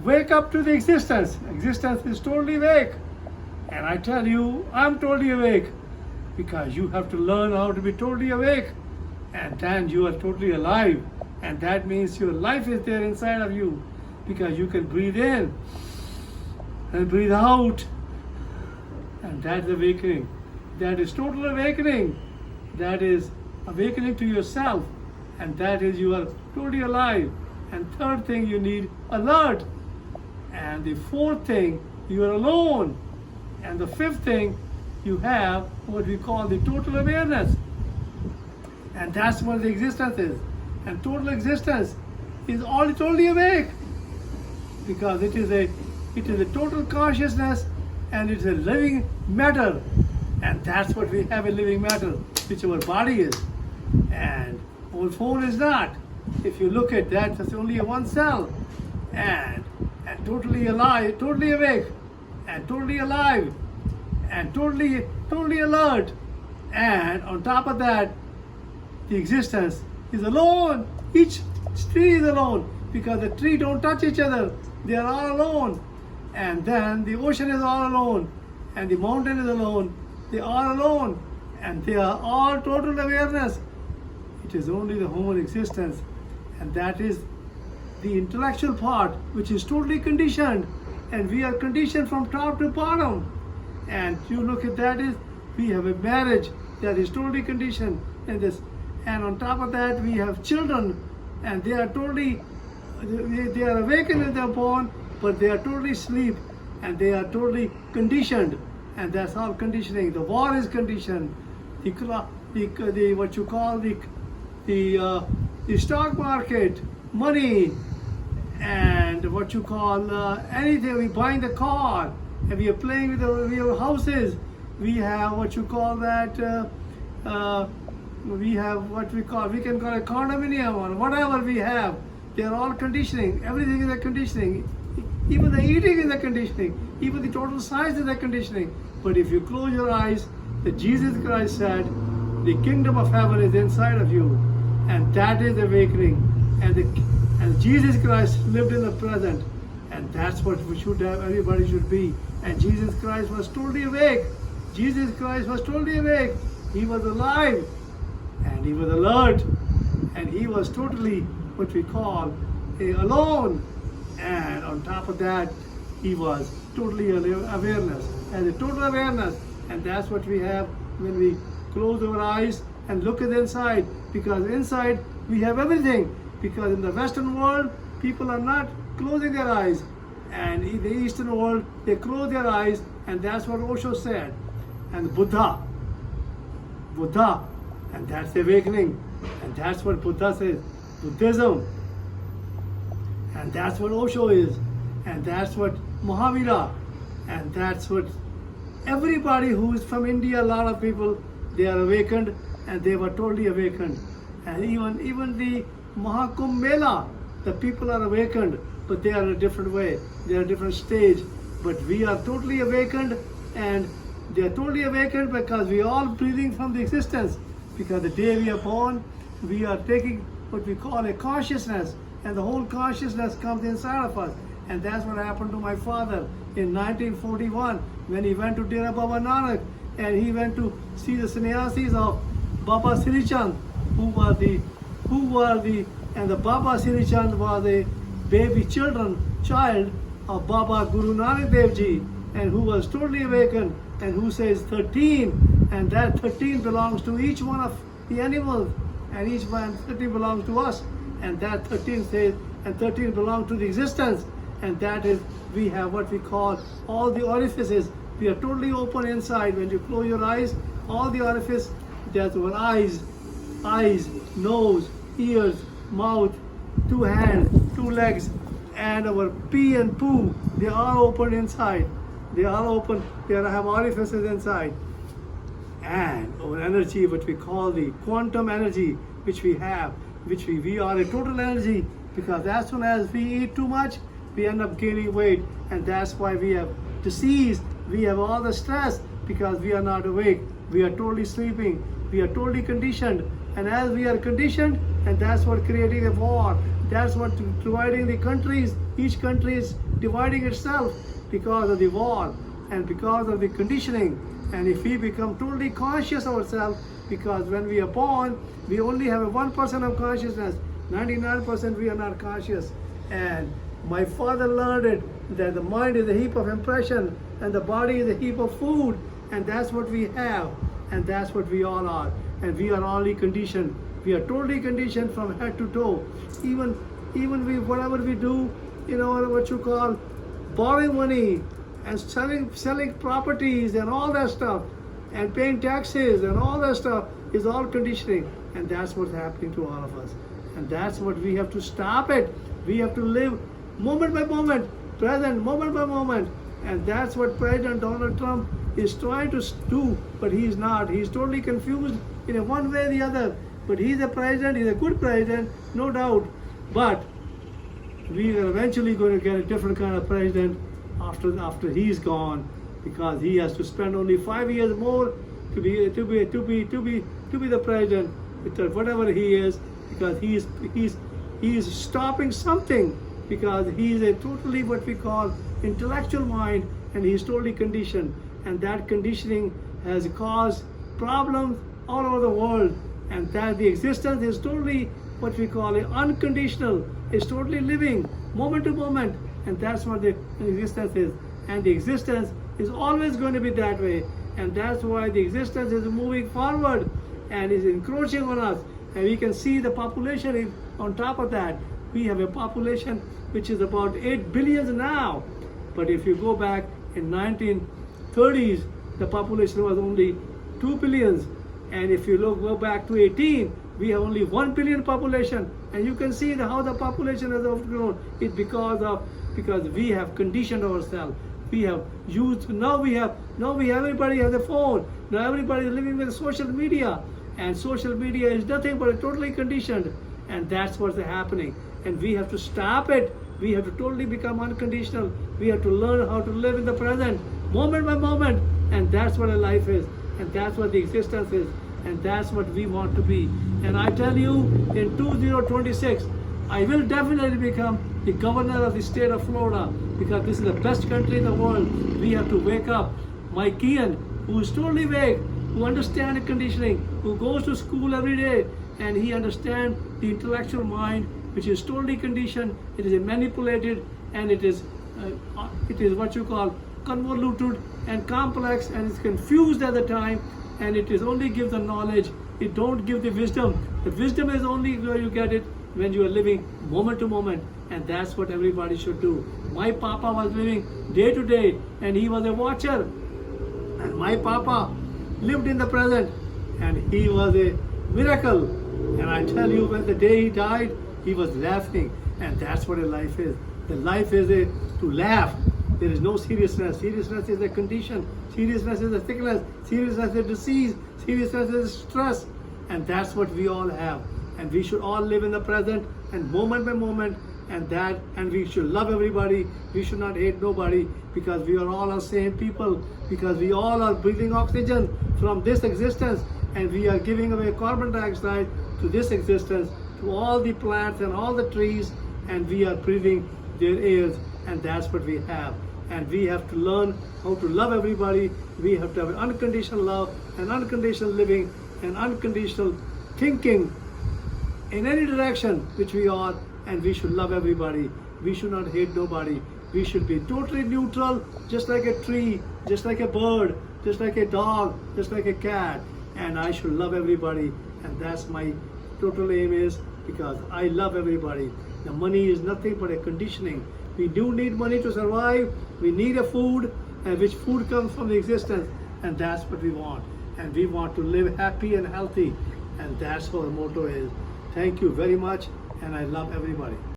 Wake up to the existence. Existence is totally awake. And I tell you, I'm totally awake because you have to learn how to be totally awake. And then you are totally alive. And that means your life is there inside of you because you can breathe in and breathe out. And that's awakening. That is total awakening. That is awakening to yourself. And that is you are totally alive. And third thing, you need alert. And the fourth thing, you are alone. And the fifth thing, you have what we call the total awareness. And that's what the existence is. And total existence is all totally awake. Because it is a total consciousness and it's a living matter. And that's what we have, a living matter, which our body is. And our phone is not. If you look at that, that's only a one cell. And totally alive, totally awake, and totally alive, and totally alert. And on top of that, the existence is alone. Each tree is alone because the tree don't touch each other. They are all alone. And then the ocean is all alone, and the mountain is alone. They are alone, and they are all total awareness. It is only the human existence, and that is the intellectual part, which is totally conditioned, and we are conditioned from top to bottom. And you look at that, is we have a marriage that is totally conditioned, and on top of that we have children, and they are totally, they are awakened when they are born, but they are totally asleep, and they are totally conditioned, and that's all conditioning. The war is conditioned. The what you call the stock market, money, and what you call anything. We buying the car, and we are playing with we have houses. We have what you call that. We have what we can call a condominium or whatever we have. They are all conditioning. Everything is a conditioning. Even the eating is a conditioning. Even the total science is a conditioning. But if you close your eyes, the Jesus Christ said, the kingdom of heaven is inside of you, and that is awakening. And Jesus Christ lived in the present, and that's what we should have. Everybody should be. And Jesus Christ was totally awake. Jesus Christ was totally awake. He was alive, and he was alert, and he was totally what we call alone. And on top of that, he was totally awareness, and a total awareness. And that's what we have when we close our eyes and look at the inside, because inside we have everything. Because in the Western world, people are not closing their eyes, and in the Eastern world, they close their eyes, and that's what Osho said. And Buddha, and that's the awakening, and that's what Buddha says, Buddhism, and that's what Osho is, and that's what Mahavira, and that's what everybody who is from India, a lot of people, they are awakened, and they were totally awakened. And even the Mahakumbh Mela, the people are awakened, but they are in a different way. They are a different stage. But we are totally awakened, and they are totally awakened because we are all breathing from the existence. Because the day we are born, we are taking what we call a consciousness, and the whole consciousness comes inside of us. And that's what happened to my father in 1941 when he went to Dera Baba Nanak, and he went to see the sannyasis of Baba Sri Chand, and the Baba Sri Chand was a baby child of Baba Guru Nanak Dev Ji, and who was totally awakened, and who says 13, and that 13 belongs to each one of the animals, and each one 13 belongs to us, and that 13 says, and 13 belong to the existence, and that is, we have what we call all the orifices. We are totally open inside. When you close your eyes, all the orifice, there's our eyes, nose, ears, mouth, 2 hands, 2 legs, and our pee and poo, they are open inside. They are open, they have orifices inside. And our energy, what we call the quantum energy, which we have, we are a total energy, because as soon as we eat too much, we end up gaining weight, and that's why we have disease, we have all the stress, because we are not awake, we are totally sleeping, we are totally conditioned, and as we are conditioned, and that's what creating a war, that's what dividing the countries. Each country is dividing itself because of the war and because of the conditioning. And if we become totally conscious of ourselves, because when we are born, we only have a 1% of consciousness, 99% we are not conscious. And my father learned it, that the mind is a heap of impression and the body is a heap of food, and that's what we have, and that's what we all are. And we are only conditioned. We are totally conditioned from head to toe. Even whatever we do, what you call borrowing money and selling properties and all that stuff, and paying taxes and all that stuff is all conditioning. And that's what's happening to all of us. And that's what we have to stop it. We have to live moment by moment, present moment by moment. And that's what President Donald Trump is trying to do, but he's not. He's totally confused in one way or the other. But he's a president, he's a good president, no doubt. But we are eventually going to get a different kind of president after he's gone, because he has to spend only 5 years more to be the president, whatever he is, because he's stopping something, because he's a totally what we call intellectual mind, and he's totally conditioned, and that conditioning has caused problems all over the world, and that the existence is totally what we call unconditional. It's totally living moment to moment, and that's what the existence is. And the existence is always going to be that way, and that's why the existence is moving forward and is encroaching on us. And we can see the population on top of that. We have a population which is about 8 billion now, but if you go back in 1930s, the population was only 2 billions, and if you go back to 18, we have only 1 billion population, and you can see how the population has grown. It's because we have conditioned ourselves. We have used, now everybody has a phone. Now everybody is living with social media, and social media is nothing but totally conditioned, and that's what's happening. And we have to stop it. We have to totally become unconditional. We have to learn how to live in the present, moment by moment, and that's what a life is, and that's what the existence is, and that's what we want to be. And I tell you, in 2026, I will definitely become the governor of the state of Florida, because this is the best country in the world. We have to wake up. Mike Ian, who is totally awake, who understands conditioning, who goes to school every day, and he understands the intellectual mind, which is totally conditioned. It is manipulated, and it is what you call convoluted and complex, and it's confused at the time, and it is only give the knowledge. It don't give the wisdom. The wisdom is only where you get it when you are living moment to moment, and that's what everybody should do. My papa was living day to day, and he was a watcher, and my papa lived in the present, and he was a miracle. And I tell you, when the day he died, he was laughing, and that's what a life is. The life is to laugh. There is no seriousness. Seriousness is a condition. Seriousness is a sickness. Seriousness is a disease. Seriousness is stress, and that's what we all have. And we should all live in the present and moment by moment, and we should love everybody. We should not hate nobody, because we are all the same people, because we all are breathing oxygen from this existence, and we are giving away carbon dioxide to this existence, to all the plants and all the trees, and we are breathing their airs, and that's what we have. And we have to learn how to love everybody. We have to have unconditional love and unconditional living and unconditional thinking in any direction which we are, and we should love everybody. We should not hate nobody. We should be totally neutral, just like a tree, just like a bird, just like a dog, just like a cat. And I should love everybody, and that's my total aim is, because I love everybody. The money is nothing but a conditioning. We do need money to survive. We need a food, and which food comes from the existence, and that's what we want. And we want to live happy and healthy, and that's what the motto is. Thank you very much, and I love everybody.